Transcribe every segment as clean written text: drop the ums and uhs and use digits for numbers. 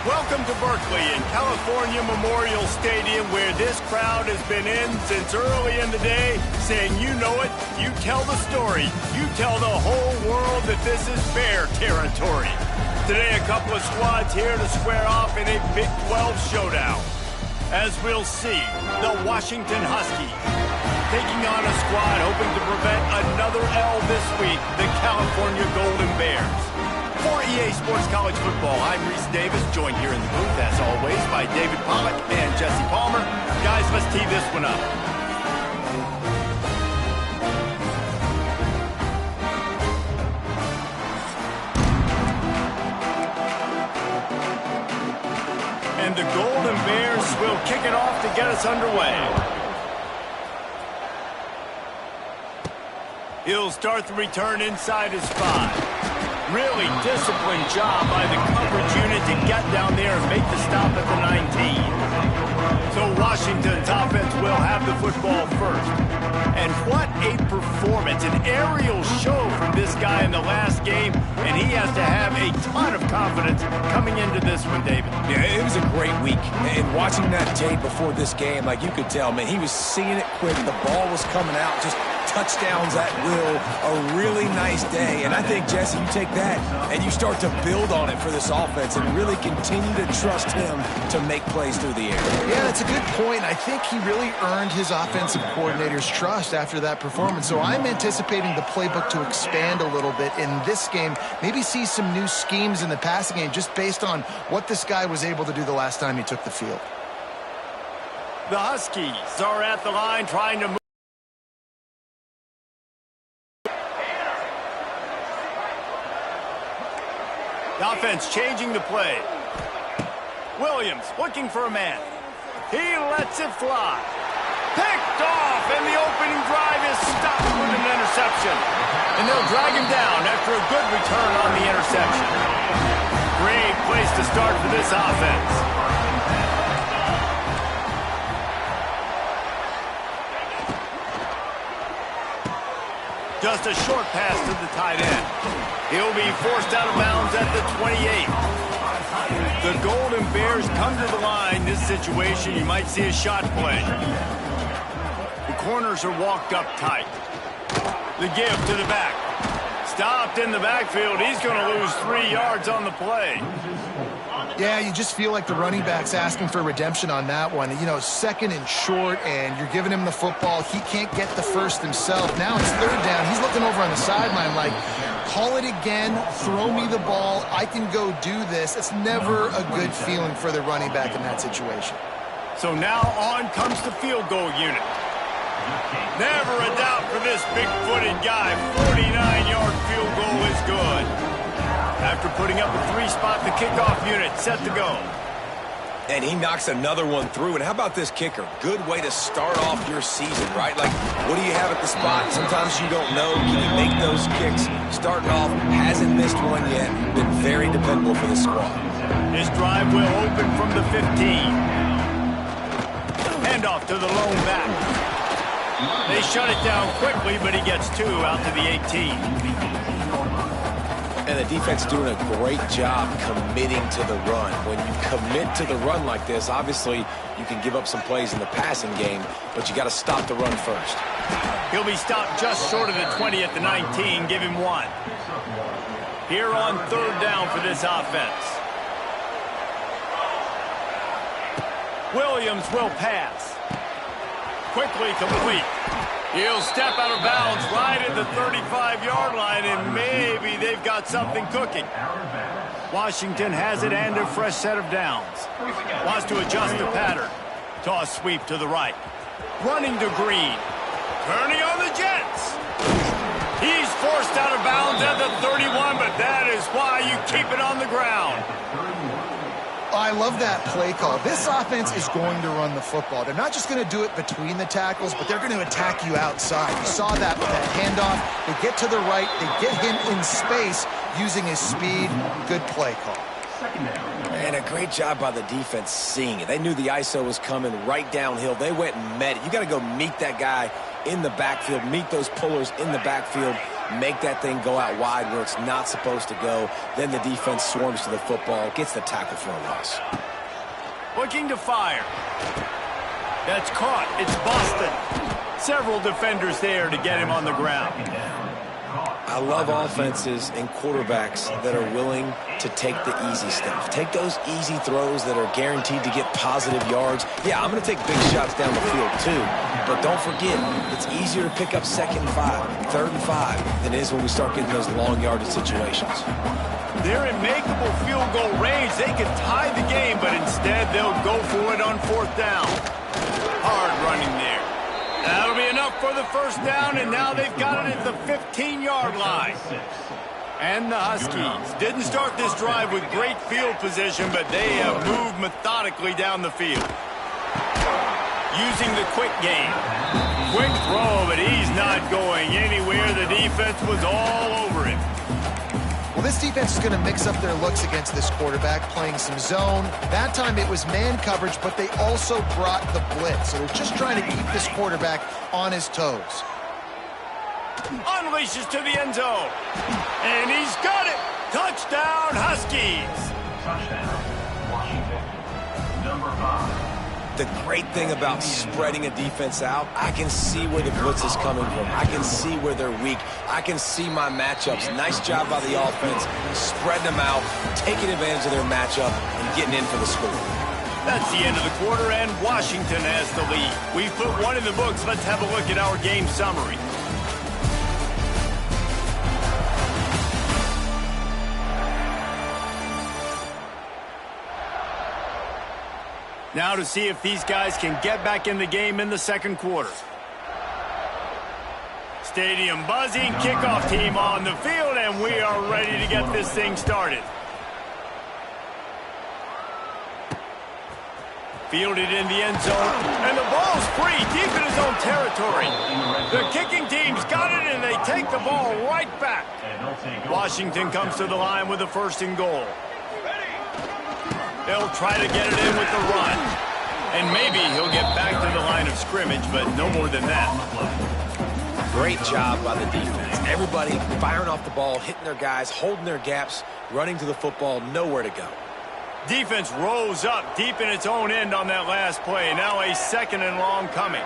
Welcome to Berkeley and California Memorial Stadium, where this crowd has been in since early in the day, saying you know it, you tell the story, you tell the whole world that this is Bear territory. Today, a couple of squads here to square off in a Big 12 showdown. As we'll see, the Washington Huskies taking on a squad hoping to prevent another L this week, the California Golden Bears. For EA Sports College Football, I'm Reese Davis, joined here in the booth, as always, by David Pollack and Jesse Palmer. Guys, let's tee this one up. And the Golden Bears will kick it off to get us underway. He'll start the return inside his 5. Really disciplined job by the coverage unit to get down there and make the stop at the 19. So Washington's offense will have the football first. And what a performance, an aerial show from this guy in the last game, and he has to have a ton of confidence coming into this one, David. Yeah, it was a great week. And watching that tape before this game, like you could tell, man, he was seeing it quick. The ball was coming out, just touchdowns at will, a really nice day. And I think, Jesse, you take that and you start to build on it for this offense and really continue to trust him to make plays through the air. Yeah, that's a good point. I think he really earned his offensive coordinator's trust after that performance. So I'm anticipating the playbook to expand a little bit in this game, maybe see some new schemes in the passing game just based on what this guy was able to do the last time he took the field. The Huskies are at the line trying to move. The offense changing the play. Williams looking for a man. He lets it fly. Picked off, and the opening drive is stopped with an interception. And they'll drag him down after a good return on the interception. Great place to start for this offense. Just a short pass to the tight end. He'll be forced out of bounds at the 28. The Golden Bears come to the line. This situation, you might see a shot play. The corners are walked up tight. The give to the back. Stopped in the backfield. He's going to lose 3 yards on the play. Yeah, you just feel like the running back's asking for redemption on that one. You know, second and short, and you're giving him the football. He can't get the first himself. Now it's third down. He's looking over on the sideline like, call it again, throw me the ball, I can go do this. It's never a good feeling for the running back in that situation. So now on comes the field goal unit. Never a doubt for this big-footed guy. 49-yard field goal is good. After putting up a 3-spot, the kickoff unit set to go. And he knocks another one through. And how about this kicker? Good way to start off your season, right? Like, what do you have at the spot? Sometimes you don't know. Can you make those kicks? Starting off, hasn't missed one yet. Been very dependable for the squad. This drive will open from the 15. Handoff to the lone back. They shut it down quickly, but he gets 2 out to the 18. And the defense doing a great job committing to the run. When you commit to the run like this, obviously you can give up some plays in the passing game, but you got to stop the run first. He'll be stopped just short of the 20 at the 19. Give him 1. Here on third down for this offense. Williams will pass. Quickly complete. He'll step out of bounds right at the 35-yard line, and maybe they've got something cooking. Washington has it and a fresh set of downs. Wants to adjust the pattern. Toss sweep to the right. Running to Green. Turning on the Jets. He's forced out of bounds at the 31, but that is why you keep it on the ground. I love that play call. This offense is going to run the football. They're not just going to do it between the tackles, but they're going to attack you outside. You saw that with that handoff. They get to the right. They get him in space using his speed. Good play call. And a great job by the defense seeing it. They knew the ISO was coming right downhill. They went and met it. You got to go meet that guy in the backfield, meet those pullers in the backfield. make that thing go out wide where it's not supposed to go. Then the defense swarms to the football, gets the tackle for a loss. Looking to fire. That's caught. It's Boston. Several defenders there to get him on the ground. I love offenses and quarterbacks that are willing to take the easy stuff. Take those easy throws that are guaranteed to get positive yards. Yeah, I'm going to take big shots down the field too. But don't forget, it's easier to pick up 2nd and 5, 3rd and 5 than it is when we start getting those long yardage situations. They're in makeable field goal range. They could tie the game, but instead they'll go for it on 4th down. Hard running there. That'll be enough for the 1st down, and now they've got it at the 15-yard line. And the Huskies didn't start this drive with great field position, but they have moved methodically down the field. Using the quick game. Quick throw, but he's not going anywhere. The defense was all over him. Well, this defense is going to mix up their looks against this quarterback, playing some zone. That time it was man coverage, but they also brought the blitz. So they're just trying to keep this quarterback on his toes. Unleashes to the end zone. And he's got it. Touchdown, Huskies. Touchdown, Washington. Number 5. The great thing about spreading a defense out, I can see where the blitz is coming from. I can see where they're weak. I can see my matchups. Nice job by the offense, spreading them out, taking advantage of their matchup, and getting in for the score. That's the end of the quarter, and Washington has the lead. We've put one in the books. Let's have a look at our game summary. Now to see if these guys can get back in the game in the 2nd quarter. Stadium buzzing, kickoff team on the field, and we are ready to get this thing started. Fielded in the end zone, and the ball's free, deep in his own territory. The kicking team's got it, and they take the ball right back. Washington comes to the line with a 1st and goal. They'll try to get it in with the run. And maybe he'll get back to the line of scrimmage, but no more than that. Great job by the defense. Everybody firing off the ball, hitting their guys, holding their gaps, running to the football, nowhere to go. Defense rose up deep in its own end on that last play. Now a 2nd and long coming.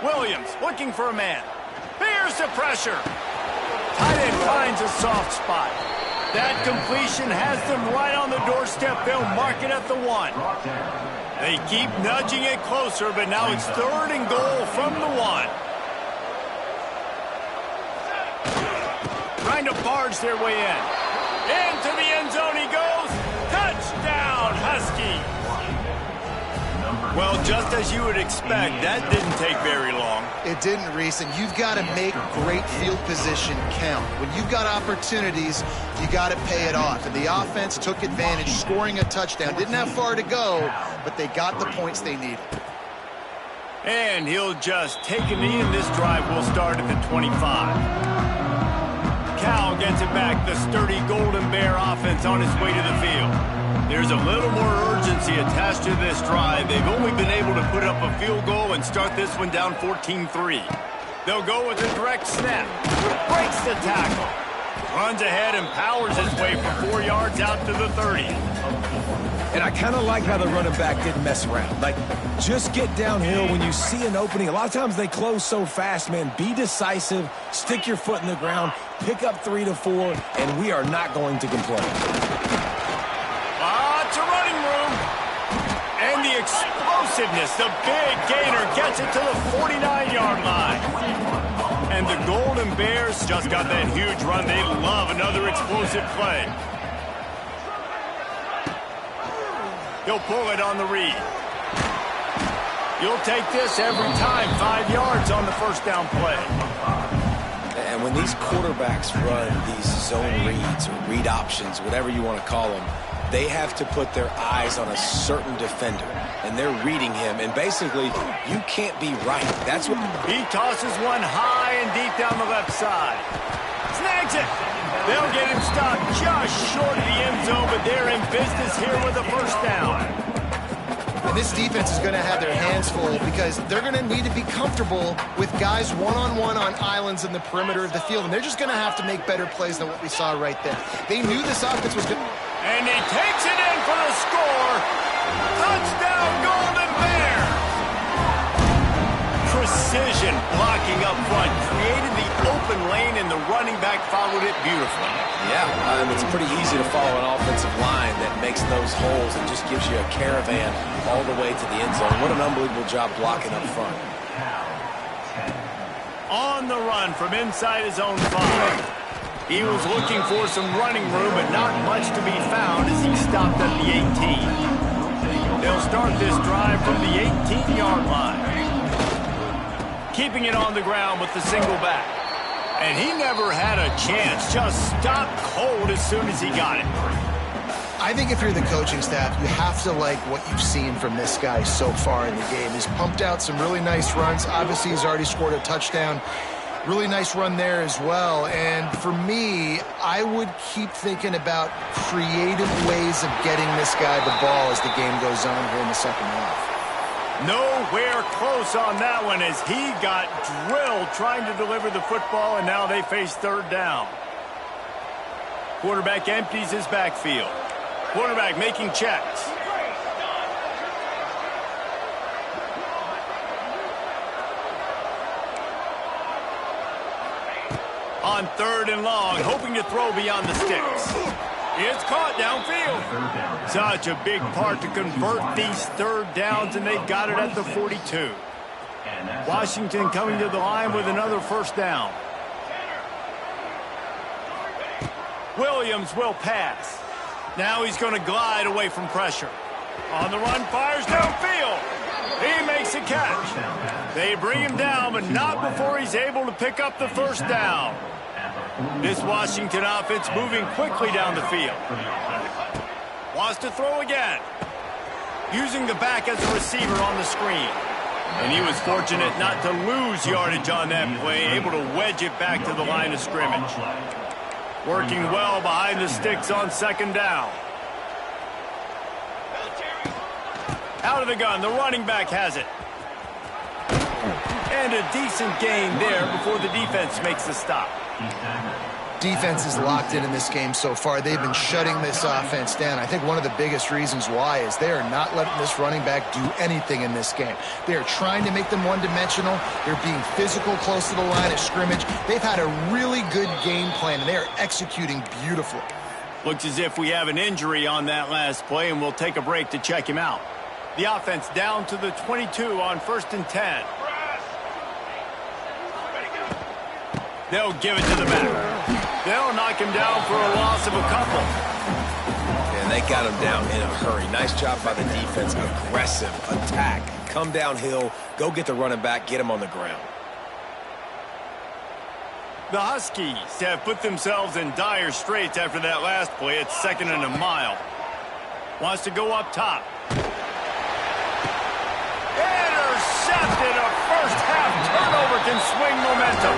Williams looking for a man. Bears the pressure. Tight end finds a soft spot. That completion has them right on the doorstep. They'll mark it at the 1. They keep nudging it closer, but now it's 3rd and goal from the 1. Trying to barge their way in. Into the end zone he goes. Touchdown, Huskies. Well, just as you would expect, that didn't take very long. It didn't, Reese, and you've got to make great field position count. When you've got opportunities, you got to pay it off. And the offense took advantage, scoring a touchdown. Didn't have far to go, but they got the points they needed. And he'll just take a knee, and this drive will start at the 25. Cal gets it back, the sturdy Golden Bear offense on its way to the field. There's a little more urgency attached to this drive. They've only been able to put up a field goal and start this one down 14-3. They'll go with a direct snap. Breaks the tackle. Runs ahead and powers his way for 4 yards out to the 30. And I kind of like how the running back didn't mess around. Like, just get downhill when you see an opening. A lot of times they close so fast, man. Be decisive, stick your foot in the ground, pick up 3 to 4, and we are not going to complain. Lots of running room. And the explosiveness, the big gainer gets it to the 49-yard line. And the Golden Bears just got that huge run. They love another explosive play. He'll pull it on the read. You'll take this every time. 5 yards on the 1st down play. And when these quarterbacks run these zone reads or read options, whatever you want to call them, they have to put their eyes on a certain defender. And they're reading him. And basically, you can't be right. That's what he tosses one high and deep down the left side. Snags it. They'll get him stopped just short of the end zone, but they're in business here with a 1st down. And this defense is going to have their hands full because they're going to need to be comfortable with guys one-on-one on islands in the perimeter of the field, and they're just going to have to make better plays than what we saw right there. They knew this offense was good. And he takes it in for the score. Touchdown, Golden Bears! Precision blocking up front, created the open lane, and the running back followed it beautifully. Yeah, it's pretty easy to follow an offensive line that makes those holes and just gives you a caravan all the way to the end zone. What an unbelievable job blocking up front. On the run from inside his own 5. He was looking for some running room, but not much to be found as he stopped at the 18. They'll start this drive from the 18-yard line. Keeping it on the ground with the single back. And he never had a chance, just stopped cold as soon as he got it. I think if you're the coaching staff, you have to like what you've seen from this guy so far in the game. He's pumped out some really nice runs. Obviously, he's already scored a touchdown. Really nice run there as well. And for me, I would keep thinking about creative ways of getting this guy the ball as the game goes on here in the second half. Nowhere close on that one as he got drilled trying to deliver the football, and now they face third down. Quarterback empties his backfield. Quarterback making checks. On third and long, hoping to throw beyond the sticks. It's caught downfield. Such a big part to convert these third downs, and they've got it at the 42. Washington coming to the line with another first down. Williams will pass. Now he's going to glide away from pressure. On the run, fires downfield. He makes a catch. They bring him down, but not before he's able to pick up the first down. This Washington offense moving quickly down the field. Wants to throw again. Using the back as a receiver on the screen. And he was fortunate not to lose yardage on that play, able to wedge it back to the line of scrimmage. Working well behind the sticks on second down. Out of the gun, the running back has it. And a decent gain there before the defense makes the stop. Defense is locked in this game so far. They've been shutting this offense down. I think one of the biggest reasons why is they are not letting this running back do anything in this game. They are trying to make them one-dimensional. They're being physical close to the line of scrimmage. They've had a really good game plan, and they are executing beautifully. Looks as if we have an injury on that last play, and we'll take a break to check him out. The offense down to the 22 on 1st and 10. They'll give it to the back. They'll knock him down for a loss of a couple. And they got him down in a hurry. Nice job by the defense. Aggressive attack. Come downhill, go get the running back, get him on the ground. The Huskies have put themselves in dire straits after that last play. It's 2nd and a mile. Wants to go up top. Intercepted. A first-half turnover can swing momentum.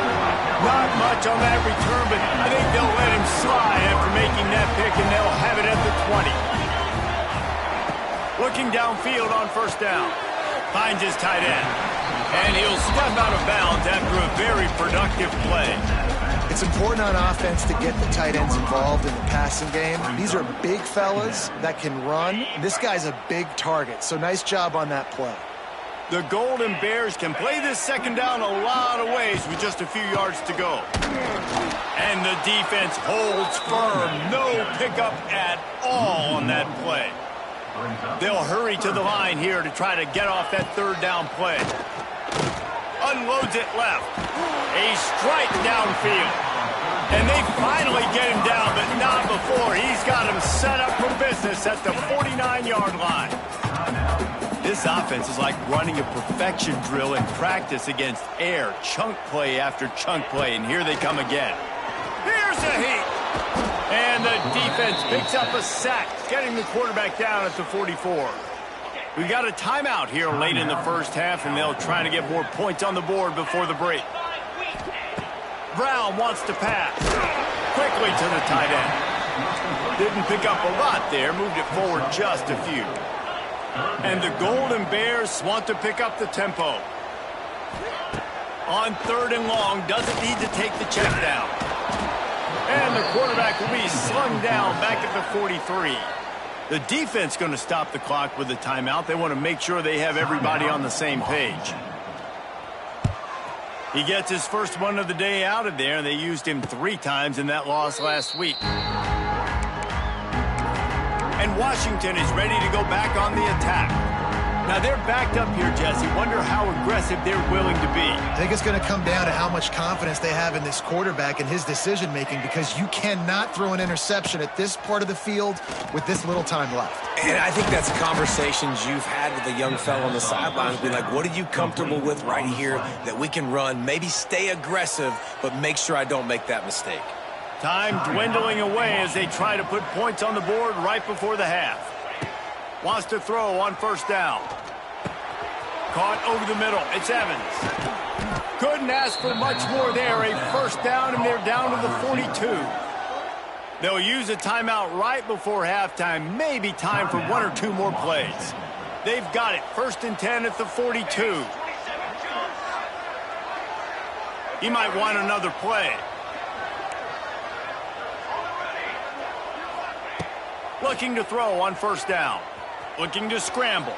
Not much on that return, but I think they'll let him slide after making that pick, and they'll have it at the 20. Looking downfield on first down. Finds his tight end. And he'll step out of bounds after a very productive play. It's important on offense to get the tight ends involved in the passing game. These are big fellas that can run. This guy's a big target, so nice job on that play. The Golden Bears can play this second down a lot of ways with just a few yards to go. And the defense holds firm. No pickup at all on that play. They'll hurry to the line here to try to get off that third down play. Unloads it left. A strike downfield. And they finally get him down, but not before. He's got him set up for business at the 49-yard line. This offense is like running a perfection drill in practice against air. Chunk play after chunk play, and here they come again. Here's a heat. And the defense picks up a sack, getting the quarterback down at the 44. We got a timeout here late in the first half, and they'll try to get more points on the board before the break. Brown wants to pass. Quickly to the tight end. Didn't pick up a lot there, moved it forward just a few. And the Golden Bears want to pick up the tempo. On 3rd and long, doesn't need to take the check down. And the quarterback will be slung down back at the 43. The defense going to stop the clock with the timeout. They want to make sure they have everybody on the same page. He gets his first one of the day out of there, and they used him 3 times in that loss last week. And Washington is ready to go back on the attack. Now they're backed up here, Jesse. Wonder how aggressive they're willing to be. I think it's going to come down to how much confidence they have in this quarterback and his decision-making, because you cannot throw an interception at this part of the field with this little time left. And I think that's conversations you've had with a young fellow on the sidelines. Be like, what are you comfortable with right here that we can run? Maybe stay aggressive, but make sure I don't make that mistake. Time dwindling away as they try to put points on the board right before the half. Wants to throw on 1st down. Caught over the middle. It's Evans. Couldn't ask for much more there. A 1st down, and they're down to the 42. They'll use a timeout right before halftime. Maybe time for 1 or 2 more plays. They've got it. 1st and 10 at the 42. He might want another play. Looking to throw on 1st down. Looking to scramble.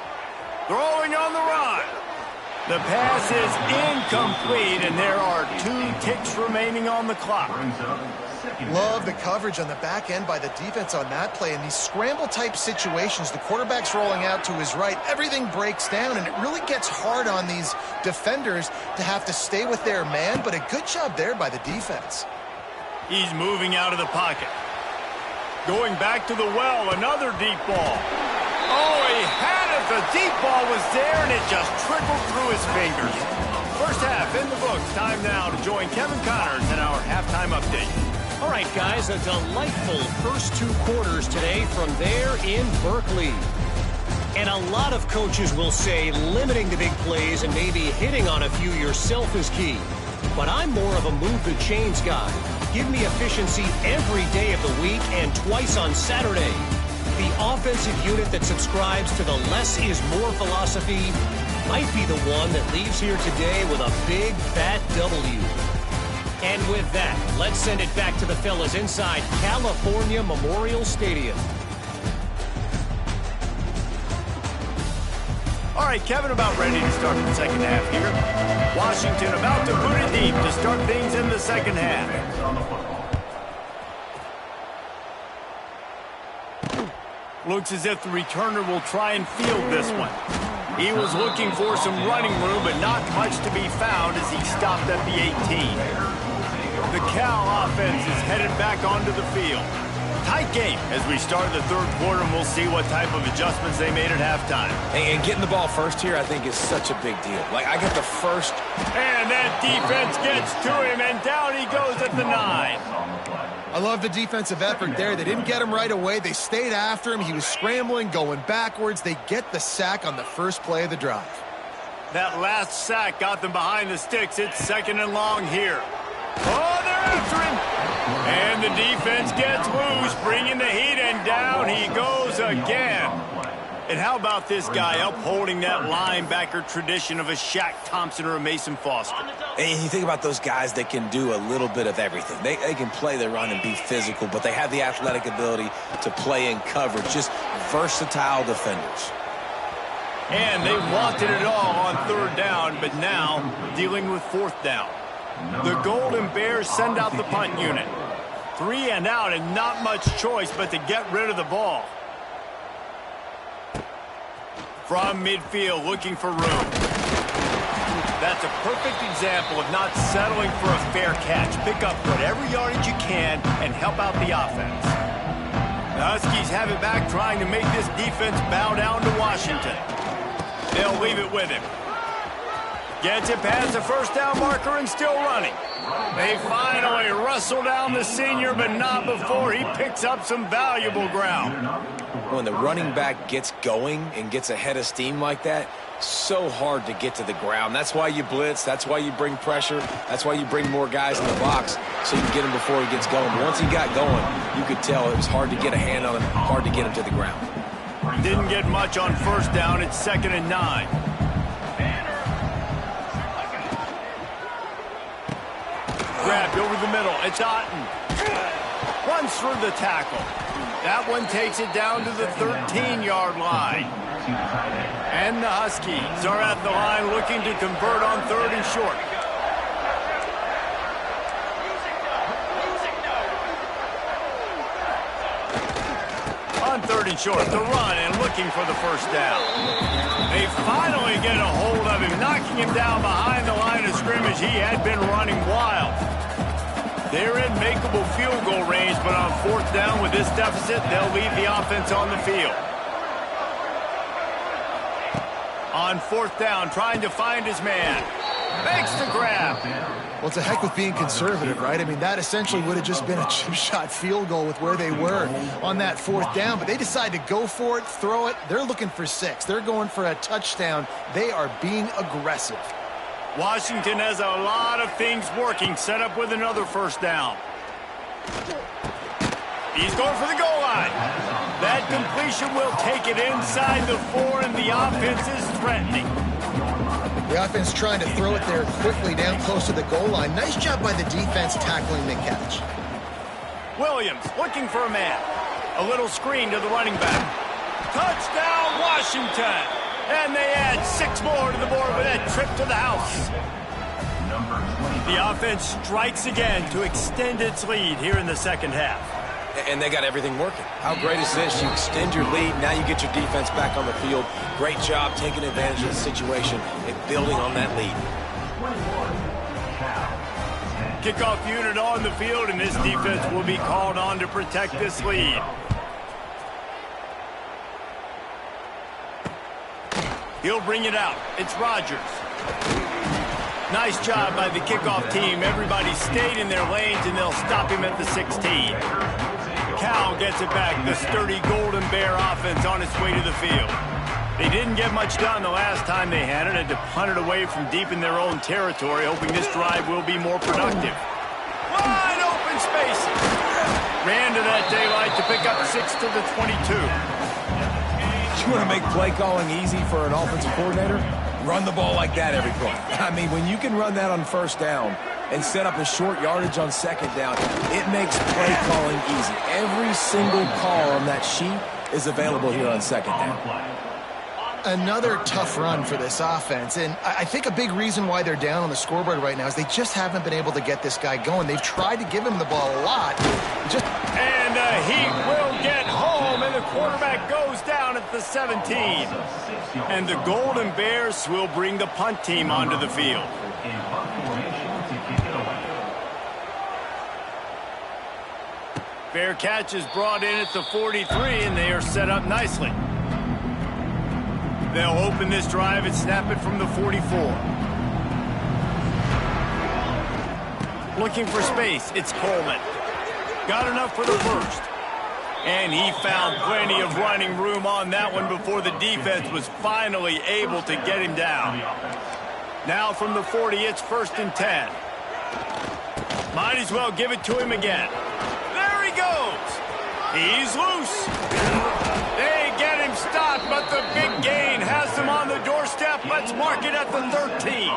Throwing on the run. The pass is incomplete, and there are 2 ticks remaining on the clock. Love the coverage on the back end by the defense on that play. In these scramble-type situations, the quarterback's rolling out to his right. Everything breaks down, and it really gets hard on these defenders to have to stay with their man, but a good job there by the defense. He's moving out of the pocket. Going back to the well, another deep ball. Oh, he had it. The deep ball was there, and it just trickled through his fingers. 1st half in the books. Time now to join Kevin Connors in our halftime update. All right, guys, a delightful first 2 quarters today from there in Berkeley. And a lot of coaches will say limiting the big plays and maybe hitting on a few yourself is key. But I'm more of a move the chains guy. Give me efficiency every day of the week and twice on Saturday. The offensive unit that subscribes to the less is more philosophy might be the one that leaves here today with a big, fat W. And with that, let's send it back to the fellas inside California Memorial Stadium. All right, Kevin, about ready to start the second half here. Washington about to put it deep to start things in the second half. Looks as if the returner will try and field this one. He was looking for some running room, but not much to be found as he stopped at the 18. The Cal offense is headed back onto the field. Tight game as we start the 3rd quarter, and we'll see what type of adjustments they made at halftime. And getting the ball first here, I think, is such a big deal. Like, I get the first. And that defense gets to him, and down he goes at the 9. I love the defensive effort there. They didn't get him right away. They stayed after him. He was scrambling, going backwards. They get the sack on the first play of the drive. That last sack got them behind the sticks. It's 2nd and long here. Oh, they're after him. And the defense gets loose, bringing the heat, and down he goes again. And how about this guy upholding that linebacker tradition of a Shaq Thompson or a Mason Foster? And you think about those guys that can do a little bit of everything. They can play the run and be physical, but they have the athletic ability to play in coverage. Just versatile defenders. And they wanted it all on 3rd down, but now dealing with 4th down. The Golden Bears send out the punt unit. 3 and out, and not much choice but to get rid of the ball. From midfield, looking for room. That's a perfect example of not settling for a fair catch. Pick up whatever yardage you can and help out the offense. The Huskies have it back, trying to make this defense bow down to Washington. They'll leave it with him. Gets it past the 1st down marker and still running. They finally wrestle down the senior, but not before he picks up some valuable ground. When the running back gets going and gets ahead of steam like that, so hard to get to the ground. That's why you blitz. That's why you bring pressure. That's why you bring more guys in the box so you can get him before he gets going. But once he got going, you could tell it was hard to get a hand on him, hard to get him to the ground. Didn't get much on first down. It's 2nd and 9. Grabbed over the middle. It's Otten. Runs through the tackle. That one takes it down to the 13-yard line. And the Huskies are at the line looking to convert on 3rd and short. On 3rd and short, the run and looking for the first down. They finally get a hold of him, knocking him down behind the line of scrimmage. He had been running wild. They're in makeable field goal range, but on 4th down with this deficit, they'll leave the offense on the field. On 4th down, trying to find his man. Makes the grab. Well, it's a heck with being conservative, right? I mean, that essentially would have just been a chip shot field goal with where they were on that 4th down, but they decide to go for it, throw it. They're looking for 6. They're going for a touchdown. They are being aggressive. Washington has a lot of things working, set up with another first down. He's going for the goal line. That completion will take it inside the 4, and the offense is threatening. The offense trying to throw it there quickly down close to the goal line. Nice job by the defense tackling the catch. Williams looking for a man. A little screen to the running back. Touchdown, Washington! And they add 6 more to the board with that trip to the house. The offense strikes again to extend its lead here in the 2nd half. And they got everything working. How great is this? You extend your lead, now you get your defense back on the field. Great job taking advantage of the situation and building on that lead. Kickoff unit on the field, and this defense will be called on to protect this lead. He'll bring it out. It's Rodgers. Nice job by the kickoff team. Everybody stayed in their lanes, and they'll stop him at the 16. Cal gets it back. The sturdy Golden Bear offense on its way to the field. They didn't get much done the last time they had it. Had to punt it away from deep in their own territory, hoping this drive will be more productive. Wide open spaces. Ran to that daylight to pick up 6 to the 22. You want to make play calling easy for an offensive coordinator? Run the ball like that every play. I mean, when you can run that on 1st down and set up a short yardage on 2nd down, it makes play calling easy. Every single call on that sheet is available here on 2nd down. Another tough run for this offense, and I think a big reason why they're down on the scoreboard right now is they just haven't been able to get this guy going. They've tried to give him the ball a lot. And he will get home, and the quarterback goes down at the 17. And the Golden Bears will bring the punt team onto the field. Fair catch is brought in at the 43, and they are set up nicely. They'll open this drive and snap it from the 44. Looking for space, it's Coleman. Got enough for the first. And he found plenty of running room on that one before the defense was finally able to get him down. Now from the 40, it's 1st and 10. Might as well give it to him again. There he goes. He's loose. They get him stopped, but the big gain has them on the doorstep. Let's mark it at the 13.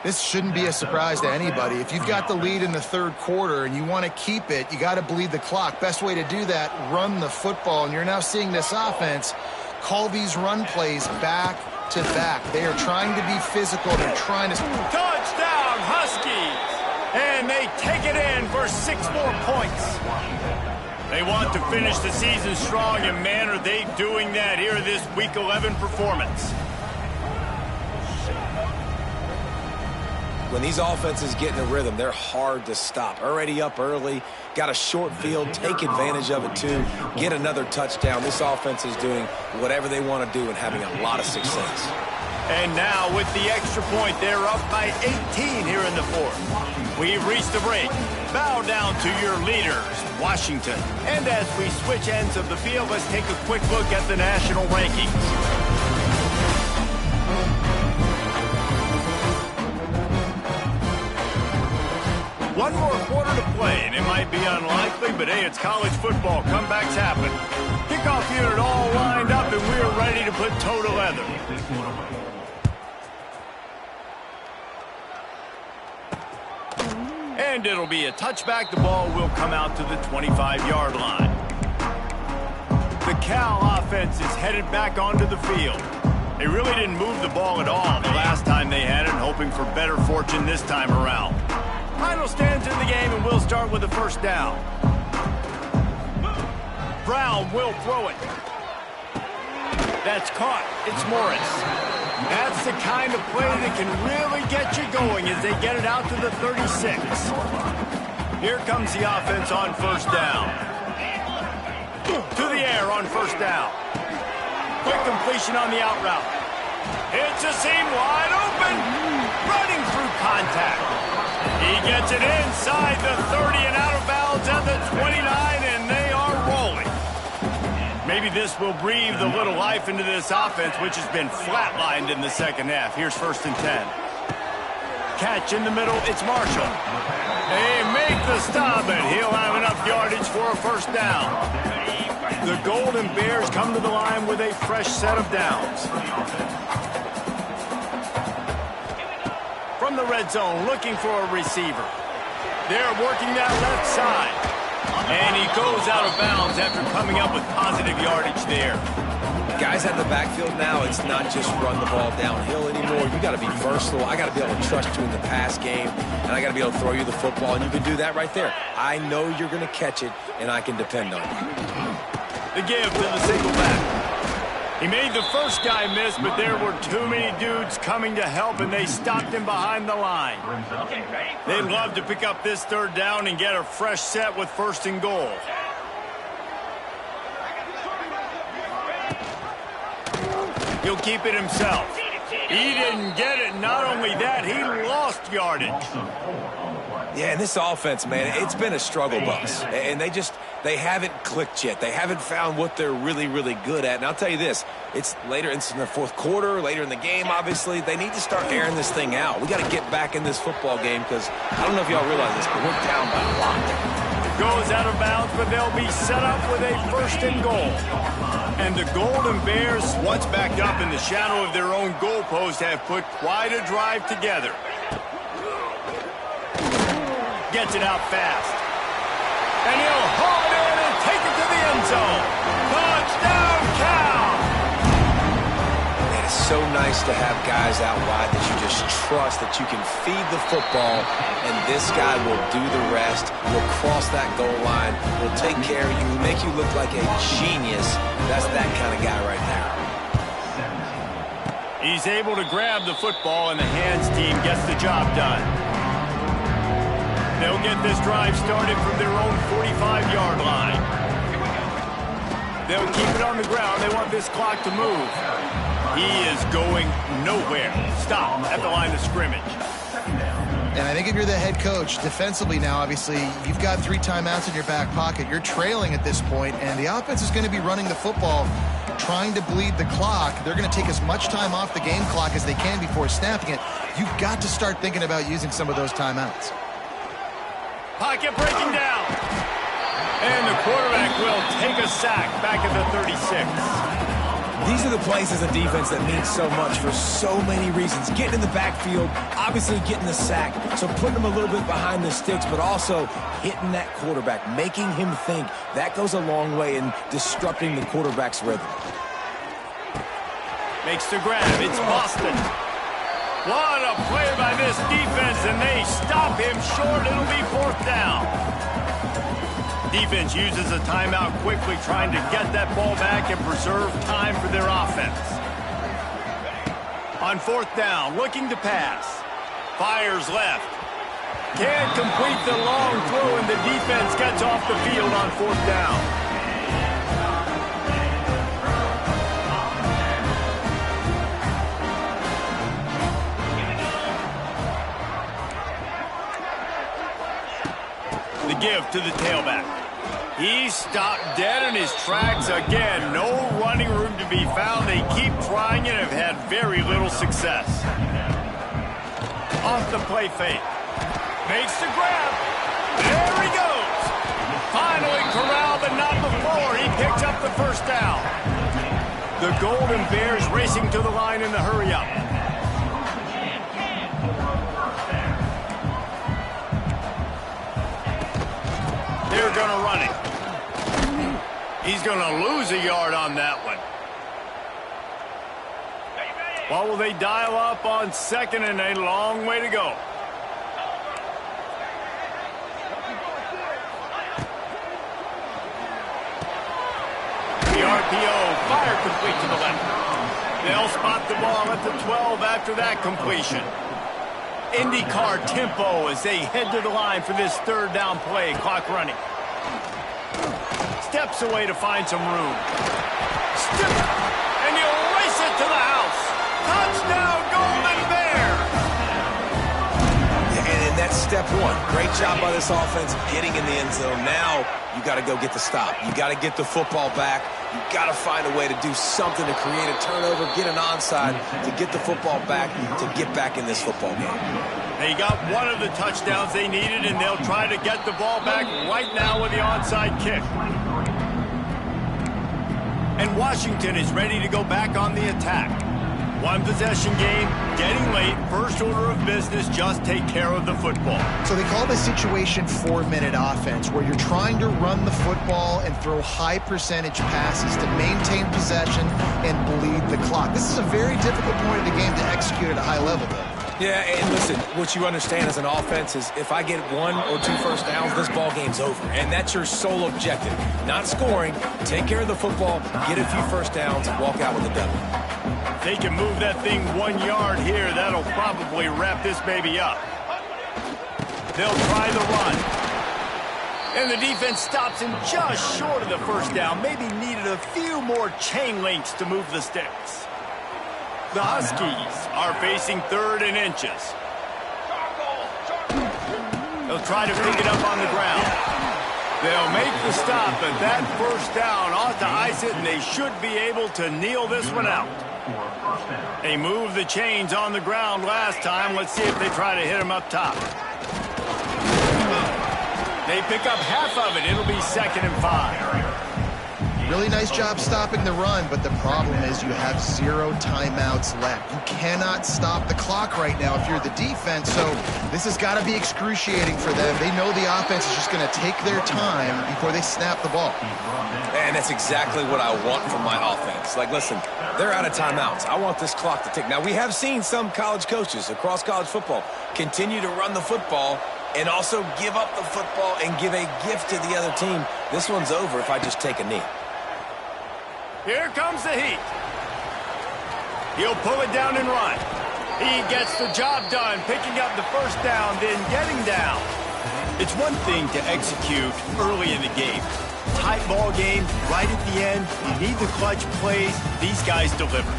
This shouldn't be a surprise to anybody. If you've got the lead in the 3rd quarter and you want to keep it, you got to bleed the clock. Best way to do that, run the football. And you're now seeing this offense call these run plays back to back. They are trying to be physical. They're trying to... Touchdown, Huskies! And they take it in for 6 more points. They want to finish the season strong, and man, are they doing that here this Week 11 performance. When these offenses get in a rhythm, they're hard to stop. Already up early, got a short field, take advantage of it too, get another touchdown. This offense is doing whatever they want to do and having a lot of success. And now with the extra point, they're up by 18 here in the 4th. We've reached the break. Bow down to your leaders, Washington. And as we switch ends of the field, let's take a quick look at the national rankings. One more quarter to play, and it might be unlikely, but hey, it's college football. Comebacks happen. Kickoff unit all line to put toe to leather. And it'll be a touchback. The ball will come out to the 25-yard line. The Cal offense is headed back onto the field. They really didn't move the ball at all the last time they had it, hoping for better fortune this time around. Final stands in the game, and we'll start with the first down. Brown will throw it. That's caught. It's Morris. That's the kind of play that can really get you going as they get it out to the 36. Here comes the offense on first down. To the air on first down. Quick completion on the out route. It's a seam wide open. Running through contact. He gets it inside the 30 and out of bounds at the 29, and they are rolling. Maybe this will breathe a little life into this offense, which has been flatlined in the second half. Here's 1st and 10. Catch in the middle. It's Marshall. They make the stop, and he'll have enough yardage for a first down. The Golden Bears come to the line with a fresh set of downs. From the red zone, looking for a receiver. They're working that left side. And he goes out of bounds after coming up with positive yardage there. Guys out of the backfield now, it's not just run the ball downhill anymore. You got to be versatile. I got to be able to trust you in the pass game, and I got to be able to throw you the football, and you can do that right there. I know you're going to catch it, and I can depend on you. The give to the single back. He made the first guy miss, but there were too many dudes coming to help, and they stopped him behind the line. They'd love to pick up this third down and get a fresh set with 1st and goal. He'll keep it himself. He didn't get it. Not only that, he lost yardage. Yeah, and this offense, man, it's been a struggle bus. And they haven't clicked yet. They haven't found what they're really, really good at. And I'll tell you this, it's later in the fourth quarter, later in the game, obviously. They need to start airing this thing out. We got to get back in this football game because I don't know if y'all realize this, but we're down by a lot. Goes out of bounds, but they'll be set up with a 1st and goal. And the Golden Bears, once backed up in the shadow of their own goalpost, have put quite a drive together. Gets it out fast. And he'll haul it in and take it to the end zone. Touchdown, Cal! Man, it's so nice to have guys out wide that you just trust that you can feed the football, and this guy will do the rest. Will cross that goal line, will take care of you, make you look like a genius. That's that kind of guy right there. He's able to grab the football, and the hands team gets the job done. They'll get this drive started from their own 45-yard line. They'll keep it on the ground. They want this clock to move. He is going nowhere. Stop at the line of scrimmage. And I think if you're the head coach, defensively now, obviously, you've got 3 timeouts in your back pocket. You're trailing at this point, and the offense is going to be running the football, trying to bleed the clock. They're going to take as much time off the game clock as they can before snapping it. You've got to start thinking about using some of those timeouts. Pocket breaking down. And the quarterback will take a sack back at the 36. These are the plays as a defense that mean so much for so many reasons. Getting in the backfield, obviously getting the sack, so putting him a little bit behind the sticks, but also hitting that quarterback, making him think. That goes a long way in disrupting the quarterback's rhythm. Makes the grab. It's Boston. What a play by this defense, and they stop him short. It'll be 4th down. Defense uses a timeout quickly, trying to get that ball back and preserve time for their offense. On 4th down, looking to pass. Fires left. Can't complete the long throw, and the defense gets off the field on 4th down. The give to the tailback. He stopped dead in his tracks again. No running room to be found. They keep trying and have had very little success. Off the play fake. Makes the grab. There he goes. Finally corralled, but not before. He picks up the 1st down. The The Golden Bears racing to the line in the hurry-up. They're going to run it. He's going to lose a yard on that one. What will they dial up on second and a long way to go? The RPO, fire complete to the left. They'll spot the ball at the 12 after that completion. IndyCar tempo as they head to the line for this third down play. Clock running. Steps away to find some room. And he'll race it to the house. Touchdown, Golden Bear! And that's step one. Great job by this offense getting in the end zone. Now you got to go get the stop. You got to get the football back. You got to find a way to do something to create a turnover, get an onside, to get the football back, to get back in this football game. They got one of the touchdowns they needed, and they'll try to get the ball back right now with the onside kick. And Washington is ready to go back on the attack. One possession game, getting late, first order of business, just take care of the football. So they call this situation 4-minute offense, where you're trying to run the football and throw high percentage passes to maintain possession and bleed the clock. This is a very difficult point of the game to execute at a high level, though. Yeah, and listen, what you understand as an offense is if I get 1 or 2 first downs, this ball game's over. And that's your sole objective. Not scoring, take care of the football, get a few first downs, walk out with a W. If they can move that thing 1 yard here, that'll probably wrap this baby up. They'll try the run. And the defense stops him just short of the first down. Maybe needed a few more chain links to move the sticks. The Huskies are facing 3rd and inches. They'll try to pick it up on the ground. They'll make the stop, but that first down ought to ice it, and they should be able to kneel this one out. They moved the chains on the ground last time. Let's see if they try to hit him up top. They pick up half of it. It'll be 2nd and 5. Really nice job stopping the run, but the problem is you have 0 timeouts left. You cannot stop the clock right now if you're the defense, so this has got to be excruciating for them. They know the offense is just going to take their time before they snap the ball. And that's exactly what I want from my offense. Like, listen, they're out of timeouts. I want this clock to tick. Now, we have seen some college coaches across college football continue to run the football and also give up the football and give a gift to the other team. This one's over if I just take a knee. Here comes the heat. He'll pull it down and run. He gets the job done, picking up the first down, then getting down. It's one thing to execute early in the game. Tight ball game, right at the end. You need the clutch plays. These guys deliver.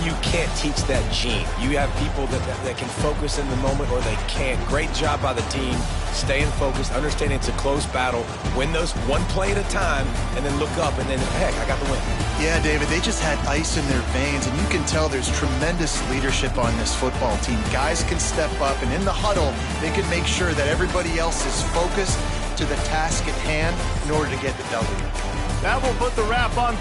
You can't teach that gene. You have people that can focus in the moment or they can't. Great job by the team, staying focused, understanding it's a close battle, win those one play at a time, and then look up and then, heck, I got the win. Yeah, David, they just had ice in their veins, and you can tell there's tremendous leadership on this football team. Guys can step up, and in the huddle, they can make sure that everybody else is focused to the task at hand in order to get the W. That will put the wrap on